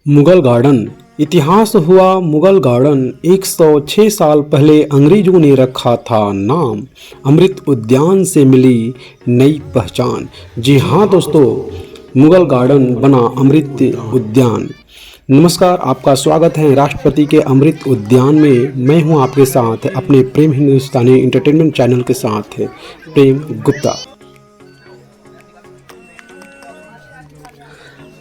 Mughal garden. इतिहास हुआ Mughal garden 106 साल पहले अंग्रेजों ने रखा था नाम। अमृत उद्यान से मिली नई पहचान। जी हाँ दोस्तों, मुगल गार्डन बना अमृत उद्यान। नमस्कार, आपका स्वागत है राष्ट्रपति के अमृत उद्यान में। मैं हूं आपके साथ अपने प्रेम हिंदुस्तानी एंटरटेनमेंट चैनल के साथ प्रेम गुप्ता।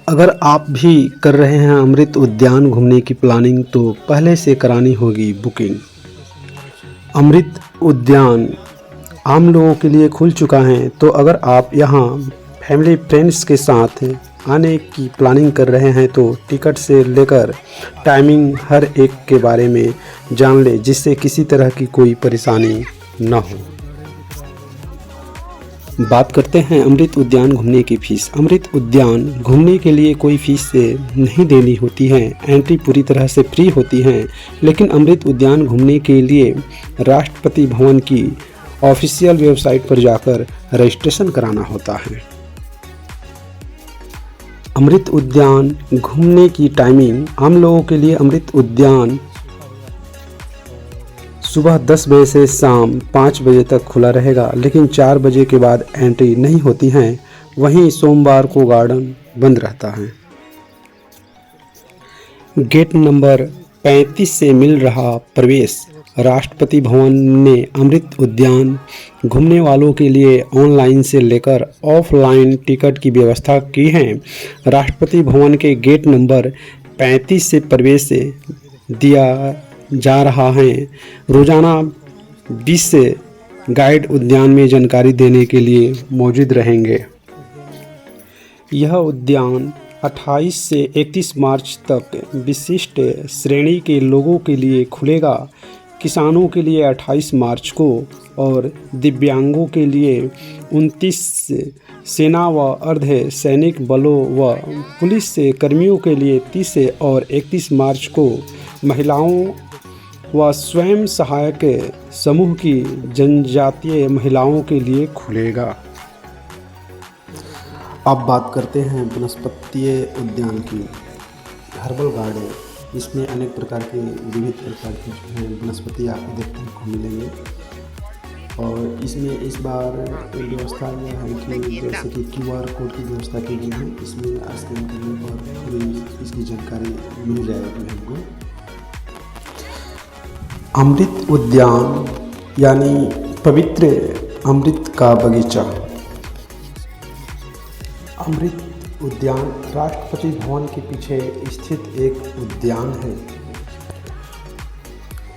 अगर आप भी कर रहे हैं अमृत उद्यान घूमने की प्लानिंग तो पहले से करानी होगी बुकिंग। अमृत उद्यान आम लोगों के लिए खुल चुका है, तो अगर आप यहाँ फैमिली फ्रेंड्स के साथ आने की प्लानिंग कर रहे हैं तो टिकट से लेकर टाइमिंग हर एक के बारे में जान ले, जिससे किसी तरह की कोई परेशानी न हो। बात करते हैं अमृत उद्यान घूमने की फ़ीस। अमृत उद्यान घूमने के लिए कोई फ़ीस से नहीं देनी होती है, एंट्री पूरी तरह से फ्री होती है। लेकिन अमृत उद्यान घूमने के लिए राष्ट्रपति भवन की ऑफिशियल वेबसाइट पर जाकर रजिस्ट्रेशन कराना होता है। अमृत उद्यान घूमने की टाइमिंग आम लोगों के लिए अमृत उद्यान सुबह 10 बजे से शाम 5 बजे तक खुला रहेगा, लेकिन 4 बजे के बाद एंट्री नहीं होती है। वहीं सोमवार को गार्डन बंद रहता है। गेट नंबर 35 से मिल रहा प्रवेश। राष्ट्रपति भवन ने अमृत उद्यान घूमने वालों के लिए ऑनलाइन से लेकर ऑफलाइन टिकट की व्यवस्था की है। राष्ट्रपति भवन के गेट नंबर 35 से प्रवेश दिया जा रहा है। रोजाना 20 से गाइड उद्यान में जानकारी देने के लिए मौजूद रहेंगे। यह उद्यान 28 से 31 मार्च तक विशिष्ट श्रेणी के लोगों के लिए खुलेगा। किसानों के लिए 28 मार्च को और दिव्यांगों के लिए 29, सेना व अर्ध सैनिक बलों व पुलिस से कर्मियों के लिए 30 और 31 मार्च को महिलाओं व स्वयं सहायक समूह की जनजातीय महिलाओं के लिए खुलेगा। अब बात करते हैं वनस्पतीय उद्यान की। हर्बल गार्डन, इसमें अनेक प्रकार के विविध प्रकार की जो है वनस्पति आपको देखने को मिलेंगे। और इसमें इस बार व्यवस्था यह है कि जैसे कि QR कोड की व्यवस्था की गई है। इसमें स्कैन करने पर पूरी इसकी जानकारी मिल जाएगी हमको। अमृत उद्यान यानी पवित्र अमृत का बगीचा। अमृत उद्यान राष्ट्रपति भवन के पीछे स्थित एक उद्यान है।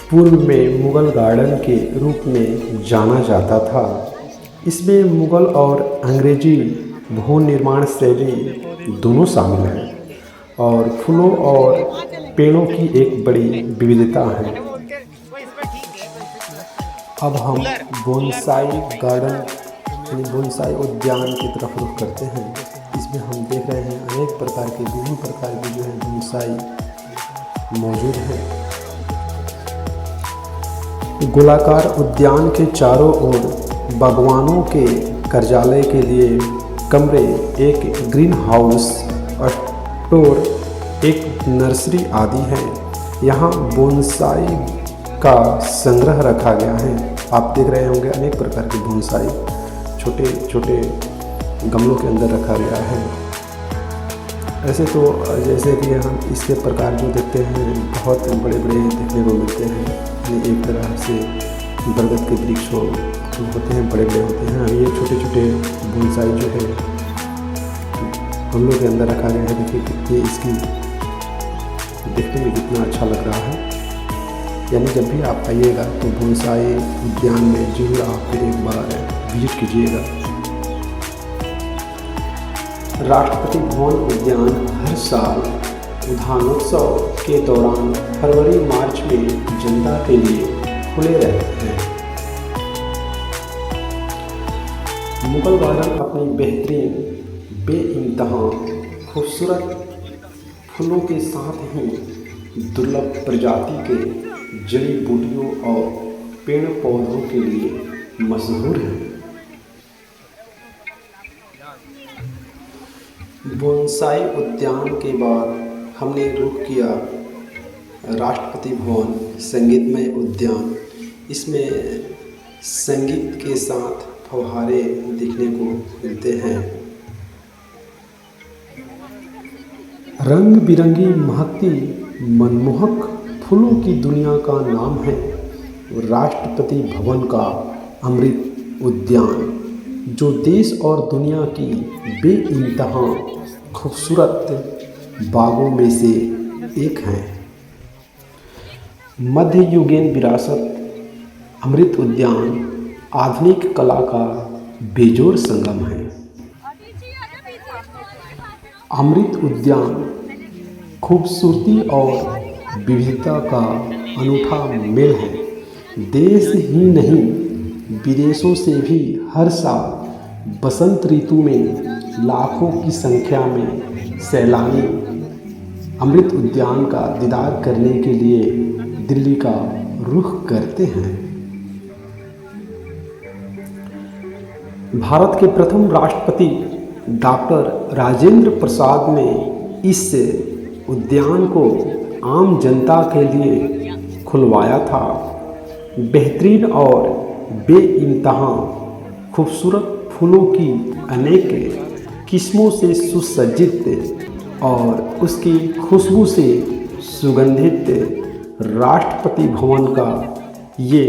पूर्व में मुगल गार्डन के रूप में जाना जाता था। इसमें मुगल और अंग्रेजी भवन निर्माण शैली दोनों शामिल है और फूलों और पेड़ों की एक बड़ी विविधता है। अब हम बोनसाई गार्डन यानी बोनसाई उद्यान की तरफ रुख करते हैं। इसमें हम देख रहे हैं अनेक प्रकार के विभिन्न प्रकार के जो है बोनसाई मौजूद हैं। गोलाकार उद्यान के चारों ओर बागवानों के कार्यालय के लिए कमरे, एक ग्रीन हाउस, स्टोर, एक नर्सरी आदि हैं। यहाँ बोनसाई का संग्रह रखा गया है। आप देख रहे होंगे अनेक प्रकार के बोनसाई छोटे छोटे गमलों के अंदर रखा गया है। ऐसे तो जैसे कि हम इसके प्रकार जो देखते हैं बहुत बड़े बड़े देखने को मिलते हैं। एक तरह से बरगद के वृक्ष होते हैं, बड़े बड़े होते हैं। ये छोटे छोटे बोनसाई जो है गमलों के अंदर रखा गया है। देखिए कितनी इसकी देखने में कितना अच्छा लग रहा है। यानी जब भी आप आइएगा तो बोनसाई उद्यान में जरूर आप फिर एक बार विजिट कीजिएगा। राष्ट्रपति भवन उद्यान हर साल उद्यानोत्सव के दौरान फरवरी-मार्च में जनता के लिए खुले रहते हैं। मुगल गार्डन अपनी बेहतरीन बेइंतहा खूबसूरत फूलों के साथ ही दुर्लभ प्रजाति के जड़ी बूटियों और पेड़ पौधों के लिए मशहूर है। बोनसाई उद्यान के बाद हमने रुख किया राष्ट्रपति भवन संगीतमय उद्यान। इसमें संगीत के साथ फव्वारे देखने को मिलते हैं। रंग बिरंगी महकती मनमोहक फूलों की दुनिया का नाम है राष्ट्रपति भवन का अमृत उद्यान, जो देश और दुनिया की बेइंतहा खूबसूरत बागों में से एक है। मध्ययुगीन विरासत अमृत उद्यान आधुनिक कला का बेजोड़ संगम है। अमृत उद्यान खूबसूरती और विविधता का अनूठा मेल है। देश ही नहीं विदेशों से भी हर साल बसंत ऋतु में लाखों की संख्या में सैलानी अमृत उद्यान का दीदार करने के लिए दिल्ली का रुख करते हैं। भारत के प्रथम राष्ट्रपति डॉक्टर राजेंद्र प्रसाद ने इस उद्यान को आम जनता के लिए खुलवाया था। बेहतरीन और बेइंतहा खूबसूरत फूलों की अनेक किस्मों से सुसज्जित और उसकी खुशबू से सुगंधित राष्ट्रपति भवन का ये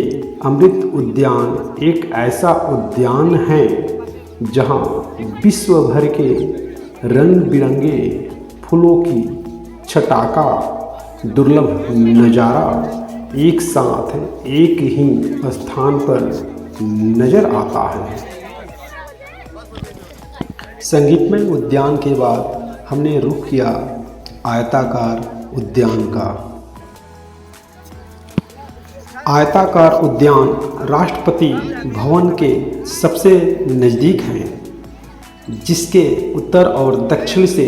अमृत उद्यान एक ऐसा उद्यान है जहां विश्व भर के रंग बिरंगे फूलों की छटाका दुर्लभ नज़ारा एक साथ एक ही स्थान पर नजर आता है। संगीतमय उद्यान के बाद हमने रुख किया आयताकार उद्यान का। आयताकार उद्यान राष्ट्रपति भवन के सबसे नज़दीक हैं, जिसके उत्तर और दक्षिण से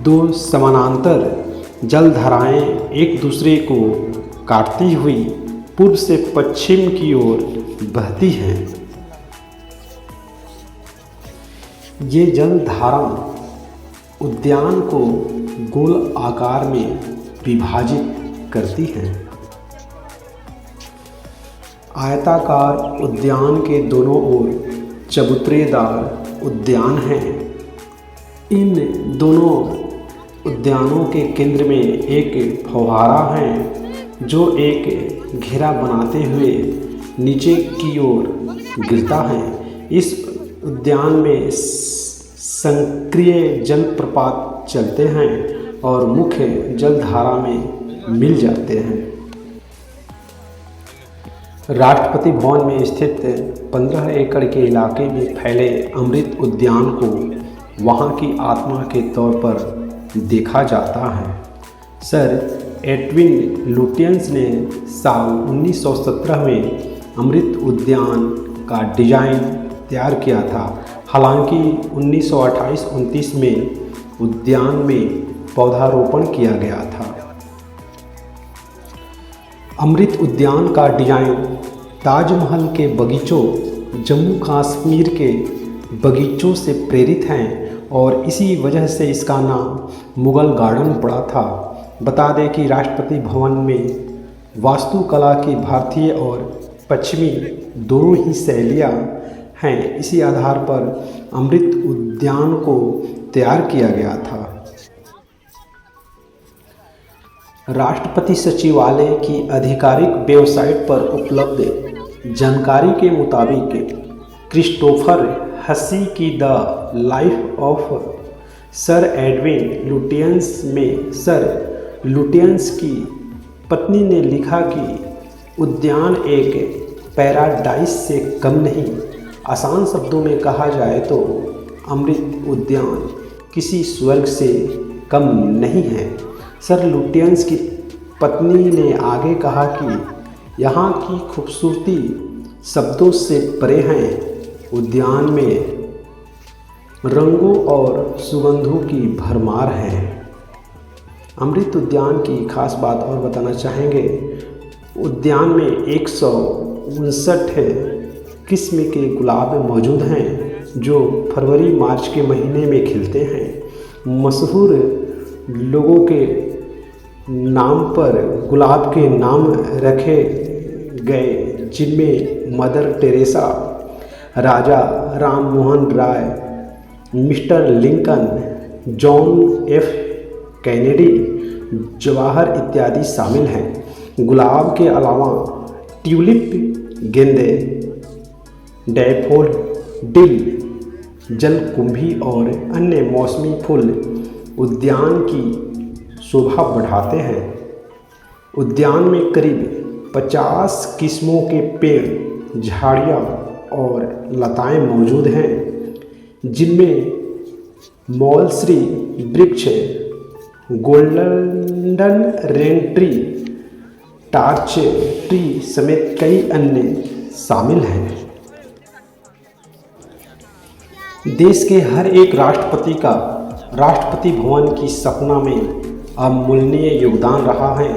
दो समानांतर जलधाराएं एक दूसरे को काटती हुई पूर्व से पश्चिम की ओर बहती हैं। ये जलधारा उद्यान को गोल आकार में विभाजित करती हैं। आयताकार उद्यान के दोनों ओर चबूतरेदार उद्यान हैं। इन दोनों उद्यानों के केंद्र में एक फव्वारा है जो एक घेरा बनाते हुए नीचे की ओर गिरता है। इस उद्यान में सक्रिय जलप्रपात चलते हैं और मुख्य जलधारा में मिल जाते हैं। राष्ट्रपति भवन में स्थित 15 एकड़ के इलाके में फैले अमृत उद्यान को वहाँ की आत्मा के तौर पर देखा जाता है। सर एडविन लुटियंस ने साल 1917 में अमृत उद्यान का डिजाइन तैयार किया था। हालांकि 1928-29 में उद्यान में पौधारोपण किया गया था। अमृत उद्यान का डिजाइन ताजमहल के बगीचों, जम्मू कश्मीर के बगीचों से प्रेरित हैं और इसी वजह से इसका नाम मुगल गार्डन पड़ा था। बता दें कि राष्ट्रपति भवन में वास्तुकला की भारतीय और पश्चिमी दोनों ही शैलियाँ हैं। इसी आधार पर अमृत उद्यान को तैयार किया गया था। राष्ट्रपति सचिवालय की आधिकारिक वेबसाइट पर उपलब्ध जानकारी के मुताबिक क्रिस्टोफर हसी की the life of sir Edwin Lutyens में सर लुटियंस की पत्नी ने लिखा कि उद्यान एक पैराडाइस से कम नहीं। आसान शब्दों में कहा जाए तो अमृत उद्यान किसी स्वर्ग से कम नहीं है। सर लुटियंस की पत्नी ने आगे कहा कि यहाँ की खूबसूरती शब्दों से परे हैं। उद्यान में रंगों और सुगंधों की भरमार है। अमृत उद्यान की खास बात और बताना चाहेंगे। उद्यान में 159 किस्म के गुलाब मौजूद हैं जो फरवरी मार्च के महीने में खिलते हैं। मशहूर लोगों के नाम पर गुलाब के नाम रखे गए, जिनमें Mother Teresa, Raja Ram Mohan Roy, Mister Lincoln, John F Kennedy, Jawahar इत्यादि शामिल हैं। गुलाब के अलावा ट्यूलिप, गेंदे, डैफोडिल, जलकुंभी और अन्य मौसमी फूल उद्यान की शोभा बढ़ाते हैं। उद्यान में करीब 50 किस्मों के पेड़, झाड़ियाँ और लताएं मौजूद हैं, जिनमें मौलश्री वृक्ष, golden rain tree, torch tree समेत कई अन्य शामिल हैं। देश के हर एक राष्ट्रपति का राष्ट्रपति भवन की स्थापना में अमूल्य योगदान रहा है।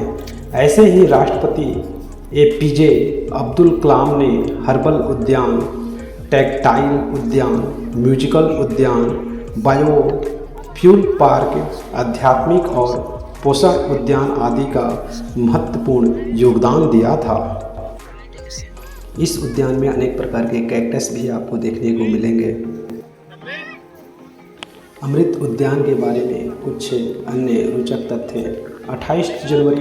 ऐसे ही राष्ट्रपति APJ अब्दुल कलाम ने हर्बल उद्यान, टेक्टाइल उद्यान, म्यूजिकल उद्यान, बायोफ्यूल पार्क, आध्यात्मिक और पोषण उद्यान आदि का महत्वपूर्ण योगदान दिया था। इस उद्यान में अनेक प्रकार के कैक्टस भी आपको देखने को मिलेंगे। अमृत उद्यान के बारे में कुछ अन्य रोचक तथ्य। 28 जनवरी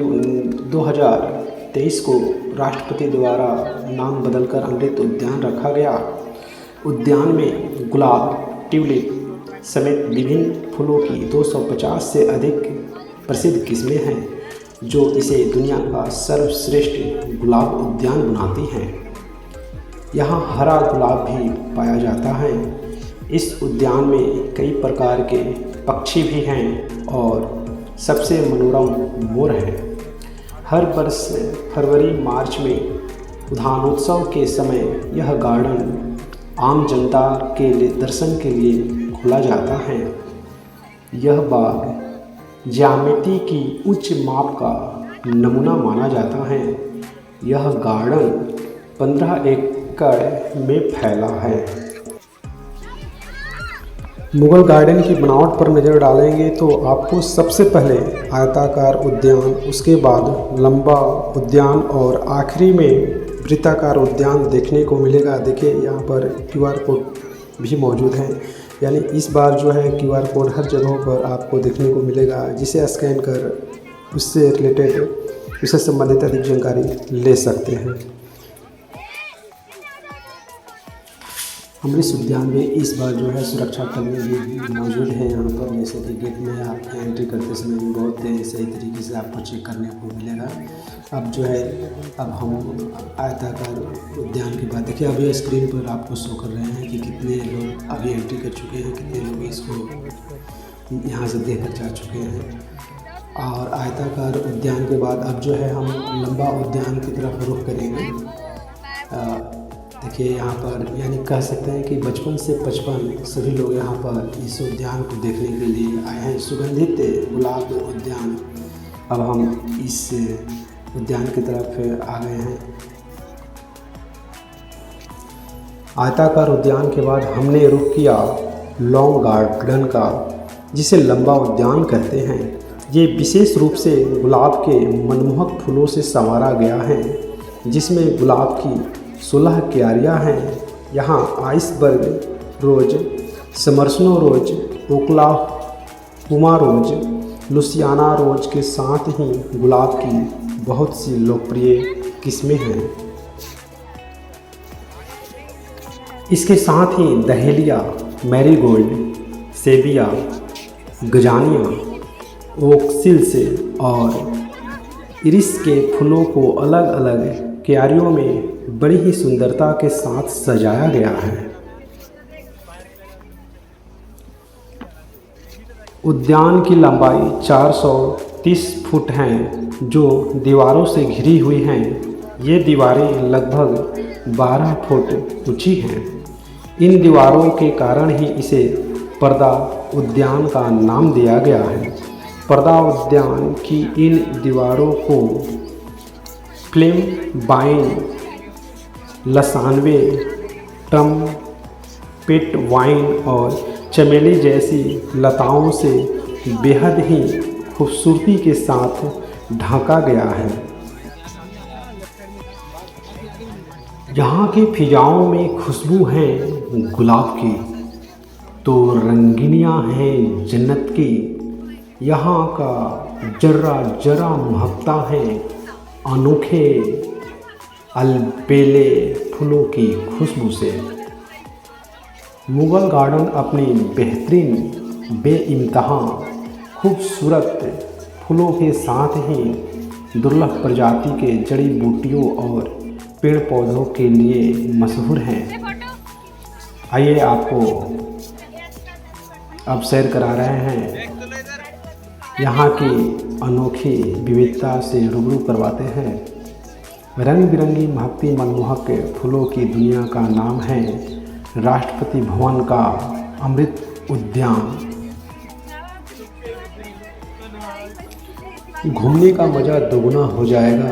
2023 को राष्ट्रपति द्वारा नाम बदलकर अमृत उद्यान रखा गया। उद्यान में गुलाब, ट्यूलिप समेत विभिन्न फूलों की 250 से अधिक प्रसिद्ध किस्में हैं, जो इसे दुनिया का सर्वश्रेष्ठ गुलाब उद्यान बनाती हैं। यहाँ हरा गुलाब भी पाया जाता है। इस उद्यान में कई प्रकार के पक्षी भी हैं और सबसे मनोरम मोर है। हर वर्ष फरवरी-मार्च में उद्यानोत्सव के समय यह गार्डन आम जनता के लिए दर्शन के लिए खोला जाता है। यह बाग ज्यामिति की उच्च माप का नमूना माना जाता है। यह गार्डन 15 एकड़ में फैला है। मुगल गार्डन की बनावट पर नज़र डालेंगे तो आपको सबसे पहले आयताकार उद्यान, उसके बाद लंबा उद्यान और आखिरी में वृत्ताकार उद्यान देखने को मिलेगा। देखिए यहाँ पर QR कोड भी मौजूद है, यानी इस बार जो है QR कोड हर जगहों पर आपको देखने को मिलेगा, जिसे स्कैन कर उससे रिलेटेड, उससे संबंधित अधिक जानकारी ले सकते हैं। अमृत उद्यान में इस बार जो है सुरक्षा कर्मी भी मौजूद है यहाँ पर, जैसे कि गेट में आप एंट्री करते समय भी बहुत सही तरीके से आपको चेक करने को मिलेगा। अब जो है अब हम आयताकार उद्यान की बात देखिए, अभी स्क्रीन पर आपको शो कर रहे हैं कि कितने लोग अभी एंट्री कर चुके हैं, कितने लोग इसको यहाँ से देखकर जा चुके हैं। और आयताकार उद्यान के बाद अब जो है हम लंबा उद्यान की तरफ रुख करेंगे। देखिए यहाँ पर यानी कह सकते हैं कि 55 से 55 सभी लोग यहाँ पर इस उद्यान को देखने के लिए आए हैं। सुगंधित गुलाब उद्यान। अब हम इस उद्यान की तरफ आ गए हैं। आयताकार उद्यान के बाद हमने रुख किया लॉन्ग गार्डन का, जिसे लंबा उद्यान कहते हैं। ये विशेष रूप से गुलाब के मनमोहक फूलों से संवारा गया है, जिसमें गुलाब की 16 क्यारियाँ हैं। यहाँ आइसबर्ग रोज, समरस्नो रोज, ओक्लाहोमा रोज, लुसियाना रोज के साथ ही गुलाब की बहुत सी लोकप्रिय किस्में हैं। इसके साथ ही दहेलिया, मैरीगोल्ड, सेबिया, गजानिया, ओक्सिल्स और इरिस के फूलों को अलग अलग क्यारियों में बड़ी ही सुंदरता के साथ सजाया गया है। उद्यान की लंबाई 430 फुट है, जो दीवारों से घिरी हुई हैं। ये दीवारें लगभग 12 फुट ऊंची हैं। इन दीवारों के कारण ही इसे पर्दा उद्यान का नाम दिया गया है। पर्दा उद्यान की इन दीवारों को फ्लेम बाइन, लसानवे, ट्रम्पेट वाइन और चमेली जैसी लताओं से बेहद ही खूबसूरती के साथ ढाका गया है। यहाँ की फिजाओं में खुशबू है गुलाब की, तो रंगीनियाँ हैं जन्नत की। यहाँ का जर्रा जर्रा महकता है अनोखे अलबेले फूलों की खुशबू से। मुगल गार्डन अपनी बेहतरीन बेइंतहा खूबसूरत फूलों के साथ ही दुर्लभ प्रजाति के जड़ी बूटियों और पेड़ पौधों के लिए मशहूर हैं। आइए आपको अब सैर करा रहे हैं, यहाँ की अनोखी विविधता से रूबरू करवाते हैं। रंग बिरंगी महकती मनमोहक फूलों की दुनिया का नाम है राष्ट्रपति भवन का अमृत उद्यान। घूमने का मज़ा दोगुना हो जाएगा।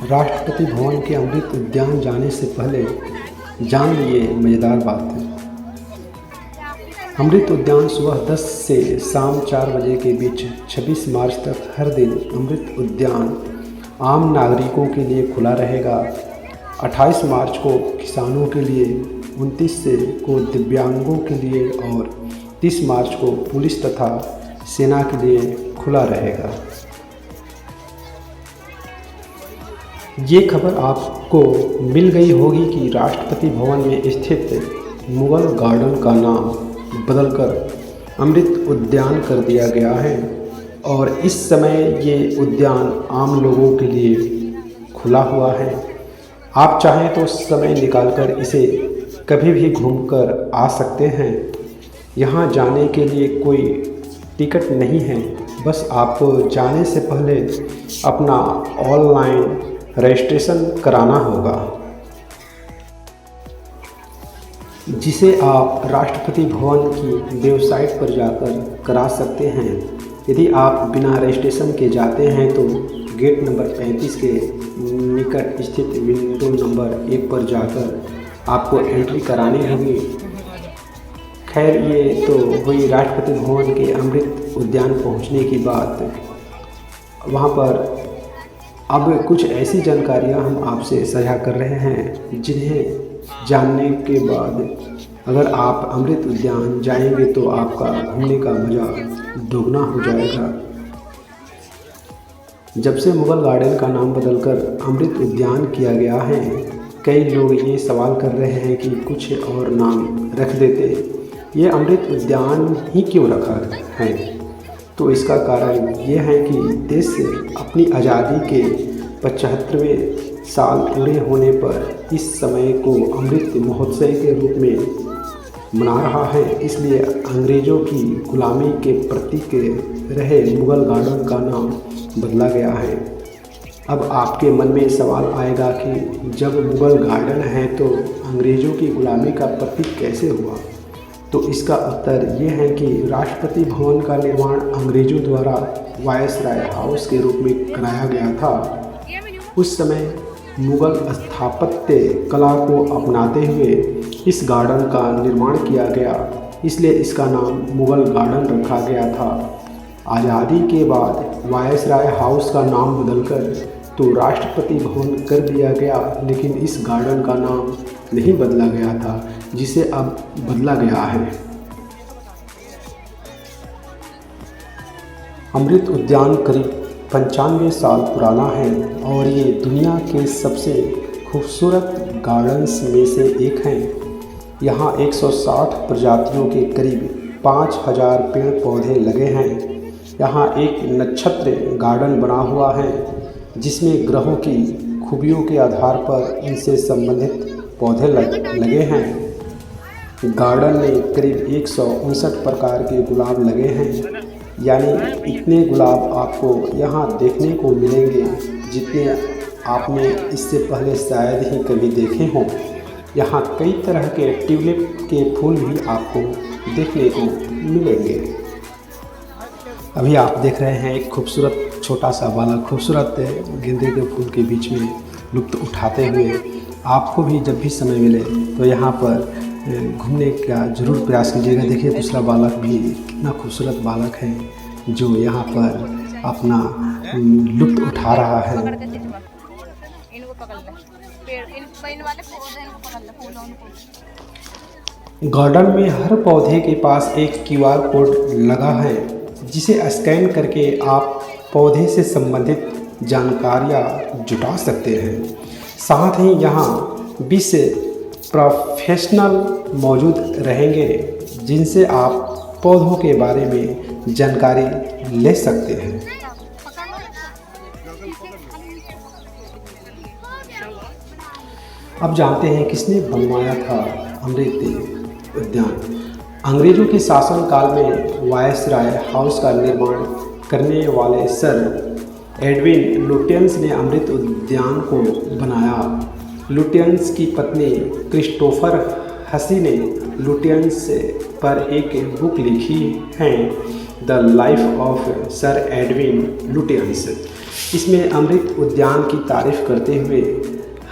राष्ट्रपति भवन के अमृत उद्यान जाने से पहले जान लिए मज़ेदार बात। अमृत उद्यान सुबह 10 से शाम 4 बजे के बीच 26 मार्च तक हर दिन अमृत उद्यान आम नागरिकों के लिए खुला रहेगा। 28 मार्च को किसानों के लिए, 29 को दिव्यांगों के लिए और 30 मार्च को पुलिस तथा सेना के लिए खुला रहेगा। ये खबर आपको मिल गई होगी कि राष्ट्रपति भवन में स्थित मुगल गार्डन का नाम बदलकर अमृत उद्यान कर दिया गया है और इस समय ये उद्यान आम लोगों के लिए खुला हुआ है। आप चाहें तो समय निकालकर इसे कभी भी घूमकर आ सकते हैं। यहाँ जाने के लिए कोई टिकट नहीं है, बस आपको जाने से पहले अपना ऑनलाइन रजिस्ट्रेशन कराना होगा, जिसे आप राष्ट्रपति भवन की वेबसाइट पर जाकर करा सकते हैं। यदि आप बिना रजिस्ट्रेशन के जाते हैं तो गेट नंबर 35 के निकट स्थित विंडो नंबर 1 पर जाकर आपको एंट्री करानी होगी। खैर, ये तो हुई राष्ट्रपति भवन के अमृत उद्यान पहुंचने की बात। वहां पर अब कुछ ऐसी जानकारियां हम आपसे साझा कर रहे हैं जिन्हें जानने के बाद अगर आप अमृत उद्यान जाएंगे तो आपका घूमने का मज़ा दोगुना हो जाएगा। जब से मुगल गार्डन का नाम बदलकर अमृत उद्यान किया गया है, कई लोग ये सवाल कर रहे हैं कि कुछ और नाम रख देते, ये अमृत उद्यान ही क्यों रखा है। तो इसका कारण ये है कि देश अपनी आज़ादी के 75वें साल पूरे होने पर इस समय को अमृत महोत्सव के रूप में मना रहा है। इसलिए अंग्रेज़ों की गुलामी के प्रतीक रहे मुगल गार्डन का नाम बदला गया है। अब आपके मन में सवाल आएगा कि जब मुगल गार्डन है तो अंग्रेज़ों की गुलामी का प्रतीक कैसे हुआ। तो इसका उत्तर ये है कि राष्ट्रपति भवन का निर्माण अंग्रेज़ों द्वारा वायसराय हाउस के रूप में कराया गया था। उस समय मुगल स्थापत्य कला को अपनाते हुए इस गार्डन का निर्माण किया गया, इसलिए इसका नाम मुगल गार्डन रखा गया था। आज़ादी के बाद वायसराय हाउस का नाम बदलकर तो राष्ट्रपति भवन कर दिया गया, लेकिन इस गार्डन का नाम नहीं बदला गया था, जिसे अब बदला गया है। अमृत उद्यान करीब 95 साल पुराना है और ये दुनिया के सबसे खूबसूरत गार्डन्स में से एक है। यहाँ 160 प्रजातियों के करीब 5000 पेड़ पौधे लगे हैं। यहाँ एक नक्षत्र गार्डन बना हुआ है जिसमें ग्रहों की खूबियों के आधार पर इनसे संबंधित पौधे लगे हैं। गार्डन में करीब 159 प्रकार के गुलाब लगे हैं, यानी इतने गुलाब आपको यहाँ देखने को मिलेंगे जितने आपने इससे पहले शायद ही कभी देखे हों। यहाँ कई तरह के ट्यूलिप के फूल भी आपको देखने को मिलेंगे। अभी आप देख रहे हैं एक खूबसूरत छोटा सा बालक खूबसूरत गेंदे के फूल के बीच में लुत्फ़ उठाते हुए। आपको भी जब भी समय मिले तो यहाँ पर घूमने का ज़रूर प्रयास कीजिएगा। देखिए दूसरा बालक भी कितना खूबसूरत बालक है जो यहाँ पर अपना लुत्फ उठा रहा है। इनको पकड़ ले, पेड़ इन वाले पौधे इनको पकड़ ले, फूलों को। गार्डन में हर पौधे के पास एक क्यूआर कोड लगा है, जिसे स्कैन करके आप पौधे से संबंधित जानकारियाँ जुटा सकते हैं। साथ ही यहाँ 20 प्रोफेशनल मौजूद रहेंगे, जिनसे आप पौधों के बारे में जानकारी ले सकते हैं। अब जानते हैं किसने बनवाया था अमृत उद्यान। अंग्रेजों के शासनकाल में वायसराय हाउस का निर्माण करने वाले सर एडविन लुटियंस ने अमृत उद्यान को बनाया। लुटियंस की पत्नी क्रिस्टोफर हसी ने लुटियंस पर एक बुक लिखी है, the life of sir Edwin Lutyens. इसमें अमृत उद्यान की तारीफ करते हुए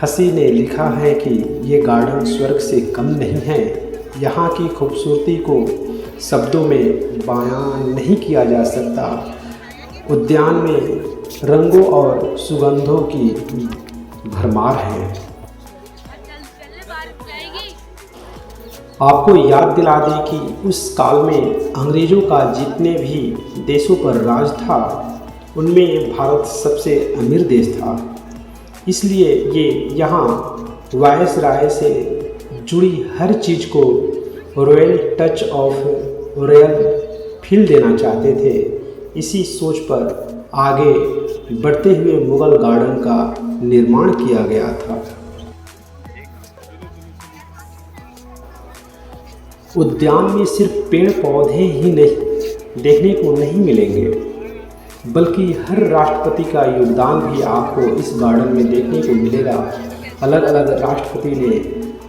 हसी ने लिखा है कि ये गार्डन स्वर्ग से कम नहीं है। यहाँ की खूबसूरती को शब्दों में बयान नहीं किया जा सकता। उद्यान में रंगों और सुगंधों की भरमार है। आपको याद दिला दें कि उस काल में अंग्रेज़ों का जितने भी देशों पर राज था, उनमें भारत सबसे अमीर देश था। इसलिए ये यहाँ वायसराय से जुड़ी हर चीज़ को royal touch of royal feel देना चाहते थे। इसी सोच पर आगे बढ़ते हुए मुगल गार्डन का निर्माण किया गया था। उद्यान में सिर्फ पेड़ पौधे ही नहीं देखने को नहीं मिलेंगे, बल्कि हर राष्ट्रपति का योगदान भी आपको इस गार्डन में देखने को मिलेगा। अलग अलग राष्ट्रपति ने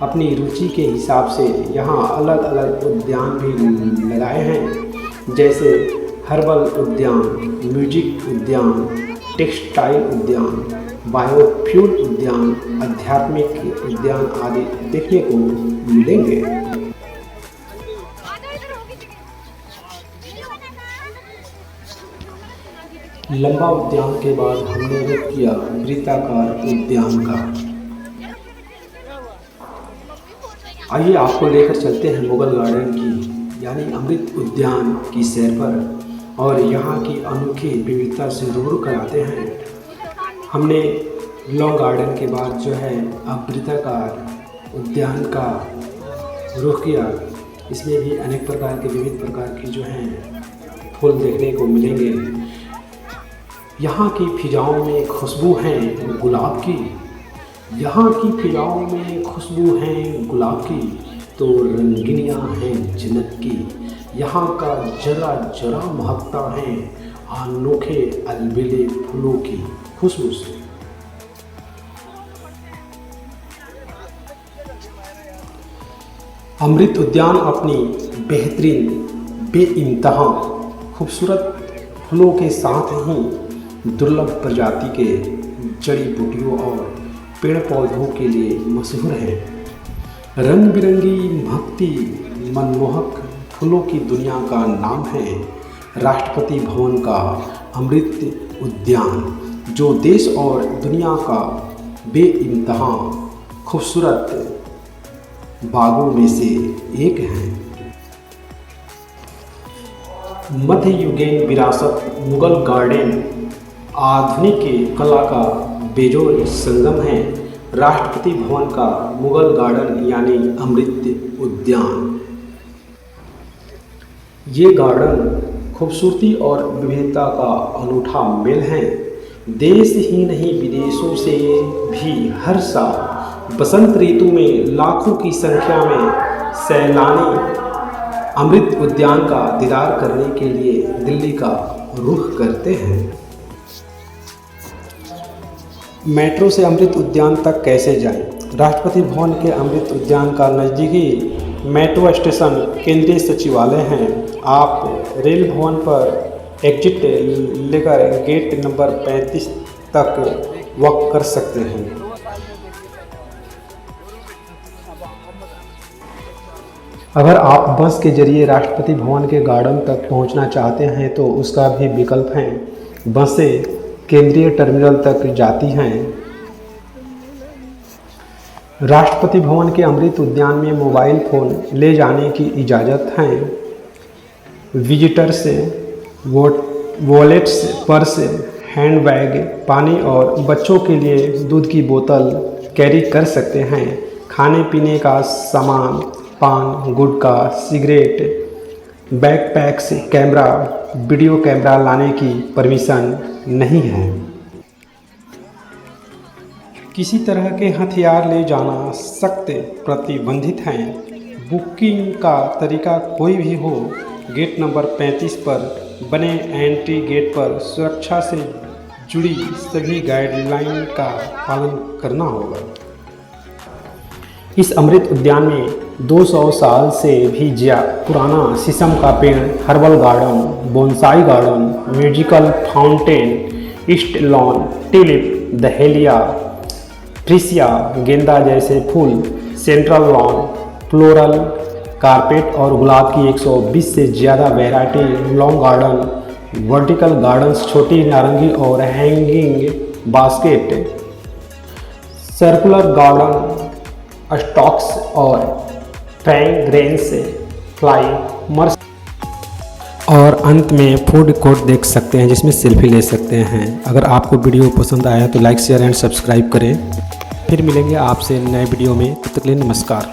अपनी रुचि के हिसाब से यहाँ अलग अलग उद्यान भी लगाए हैं, जैसे हर्बल उद्यान, म्यूजिक उद्यान, टेक्सटाइल उद्यान, बायोफ्यूल उद्यान, आध्यात्मिक उद्यान आदि देखने को मिलेंगे। लंबा उद्यान के बाद हमने रुख किया वृत्ताकार उद्यान का। आइए आपको लेकर चलते हैं मुगल गार्डन की यानी अमृत उद्यान की सैर पर और यहाँ की अनोखी विविधता से रूबरू कराते हैं। हमने लॉन्ग गार्डन के बाद जो है अब वृत्ताकार उद्यान का रुख किया। इसमें भी अनेक प्रकार के विविध प्रकार की जो हैं फूल देखने को मिलेंगे। यहाँ की फिजाओं में खुशबू है गुलाब की, यहाँ की फिजाओं में खुशबू है गुलाब की, तो रंगीनियाँ हैं जन्नत की। यहाँ का जरा जरा महकता है अनोखे अलबेले फूलों की खुशबू से। अमृत उद्यान अपनी बेहतरीन बेइंतहा खूबसूरत फूलों के साथ ही दुर्लभ प्रजाति के जड़ी बूटियों और पेड़ पौधों के लिए मशहूर है। रंग बिरंगी महकती मनमोहक फूलों की दुनिया का नाम है राष्ट्रपति भवन का अमृत उद्यान, जो देश और दुनिया का बेइंतहा खूबसूरत बागों में से एक है। मध्ययुगीन विरासत मुगल गार्डन आधुनिक कला का बेजोड़ संगम है। राष्ट्रपति भवन का मुगल गार्डन यानी अमृत उद्यान। ये गार्डन खूबसूरती और विविधता का अनूठा मेल है। देश ही नहीं विदेशों से भी हर साल बसंत ऋतु में लाखों की संख्या में सैलानी अमृत उद्यान का दीदार करने के लिए दिल्ली का रुख करते हैं। मेट्रो से अमृत उद्यान तक कैसे जाएं? राष्ट्रपति भवन के अमृत उद्यान का नज़दीकी मेट्रो स्टेशन केंद्रीय सचिवालय है। आप रेल भवन पर एग्जिट लेकर गेट नंबर 35 तक वॉक कर सकते हैं। अगर आप बस के जरिए राष्ट्रपति भवन के गार्डन तक पहुंचना चाहते हैं तो उसका भी विकल्प है। बसें केंद्रीय टर्मिनल तक जाती हैं। राष्ट्रपति भवन के अमृत उद्यान में मोबाइल फ़ोन ले जाने की इजाज़त है। विजिटर्स वॉलेट्स, पर्स, हैंडबैग, पानी और बच्चों के लिए दूध की बोतल कैरी कर सकते हैं। खाने पीने का सामान, paan, gutkha, cigarette, backpacks, camera, video camera लाने की परमिशन नहीं है। किसी तरह के हथियार ले जाना सख्त प्रतिबंधित है। बुकिंग का तरीका कोई भी हो, गेट नंबर 35 पर बने एंट्री गेट पर सुरक्षा से जुड़ी सभी गाइडलाइन का पालन करना होगा। इस अमृत उद्यान में 200 साल से भी पुराना शीशम का पेड़, herbal garden, bonsai garden, musical fountain, east lawn, tulip, dahlia, ट्रिसिया, गेंदा जैसे फूल, सेंट्रल लॉन, फ्लोरल कारपेट और गुलाब की 120 से ज़्यादा variety, long garden, vertical gardens, छोटी नारंगी और hanging basket, circular garden, stocks और फ्रेग्रेंस फ्लाइमर्स और अंत में फूड कोर्ट देख सकते हैं जिसमें सेल्फी ले सकते हैं। अगर आपको वीडियो पसंद आया तो लाइक, शेयर एंड सब्सक्राइब करें। फिर मिलेंगे आपसे नए वीडियो में, तब तक के लिए नमस्कार।